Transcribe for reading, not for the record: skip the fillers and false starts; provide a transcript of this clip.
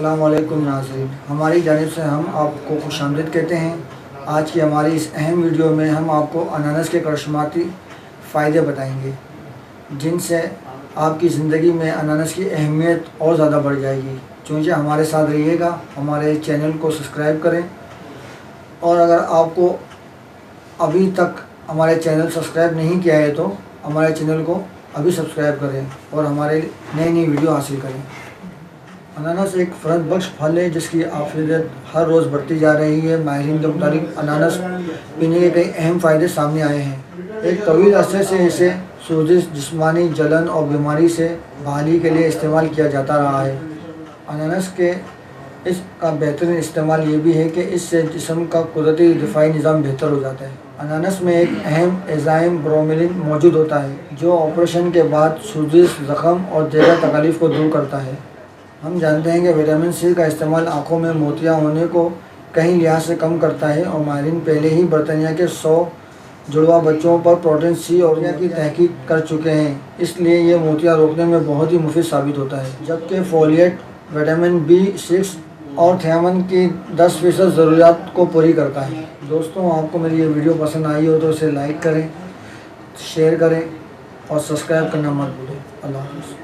السلام علیکم ناظرین، ہماری جانب سے ہم آپ کو خوش آمدید کہتے ہیں۔ آج کی ہماری اس اہم ویڈیو میں ہم آپ کو اناناس کے کرشماتی فائدے بتائیں گے، جن سے آپ کی زندگی میں اناناس کی اہمیت اور زیادہ بڑھ جائے گی۔ چونکہ ہمارے ساتھ رہیے گا، ہمارے چینل کو سبسکرائب کریں، اور اگر آپ کو ابھی تک ہمارے چینل سبسکرائب نہیں کیا ہے تو ہمارے چینل کو ابھی سبسکرائب کریں اور ہمارے نئی ویڈیو حاصل کریں۔ اناناس ایک فرحت بخش پھل ہے جس کی افادیت ہر روز بڑھتی جا رہی ہے۔ ماہرین کے مطابق اناناس پینے کے کئی اہم فائدے سامنے آئے ہیں۔ ایک طویل عرصے سے اسے سوزش، جسمانی جلن اور بیماری سے بحالی کے لیے استعمال کیا جاتا رہا ہے۔ اناناس کے اس کا بہترین استعمال یہ بھی ہے کہ اس سے جسم کا قدرتی دفاعی نظام بہتر ہو جاتا ہے۔ اناناس میں ایک اہم انزائم بروملین موجود ہوتا ہے جو آپریشن کے بعد سوزش، زخم اور دیگر تکالیف کو دور کرتا ہے۔ ہم جانتے ہیں کہ وٹامن سی کا استعمال آنکھوں میں موتیاں ہونے کو کئی لحاظ سے کم کرتا ہے، اور ماہرین پہلے ہی برطانیہ کے 100 جڑواں بچوں پر پروٹین سی اور کی تحقیق کر چکے ہیں، اس لیے یہ موتیاں روکنے میں بہت ہی مفید ثابت ہوتا ہے۔ جبکہ فولیٹ وٹامن B6 اور تھیامن کی 10% ضروریات کو پوری کرتا ہے۔ دوستوں، آپ کو میری یہ ویڈیو پسند آئی ہو تو اسے لائک کریں، شیئر کریں اور سبسکرائب کرنا مت بھولیں۔ اللہ حافظ۔